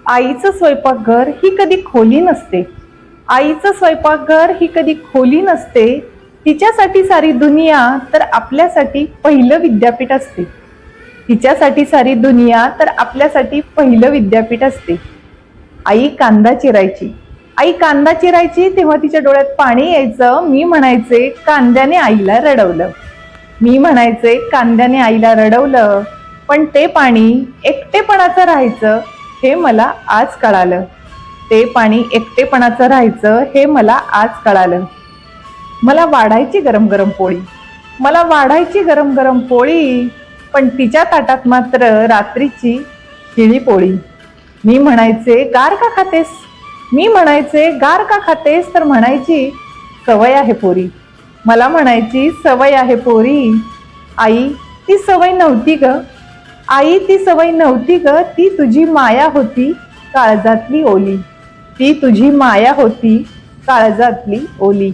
आईचं स्वयंपाकघर ही कधी खोली नसते. आईचं स्वयंपाकघर ही कधी खोली नसते. तिच्यासाठी सारी दुनिया तर आपल्यासाठी पहिलं विद्यापीठ असते. तिच्यासाठी सारी दुनिया तर आपल्यासाठी पहिलं विद्यापीठ असते. आई कांदा चिरायची. आई कांदा चिरायची तेव्हा तिच्या डोळ्यात पाणी यायचं. मी म्हणायचे कांद्याने आईला रडवलं. मी म्हणायचे कांद्याने आईला रडवलं. पण ते पाणी एकटेपणाचं राहायचं हे मला आज कळालं. ते पाणी एकटेपणाचं राहायचं हे मला आज कळालं. मला वाढायची गरम गरम पोळी. मला वाढायची गरम गरम पोळी. पण तिच्या ताटात मात्र रात्रीची शिळी पोळी. मी म्हणायचे गार का खातेस. मी म्हणायचे गार का खातेस तर म्हणायची सवय आहे पोरी. मला म्हणायची सवय आहे पोरी. आई ती सवय नव्हती ग. आई ती सवय नव्हती ग. ती तुझी माया होती काळजातली ओली. ती तुझी माया होती काळजातली ओली.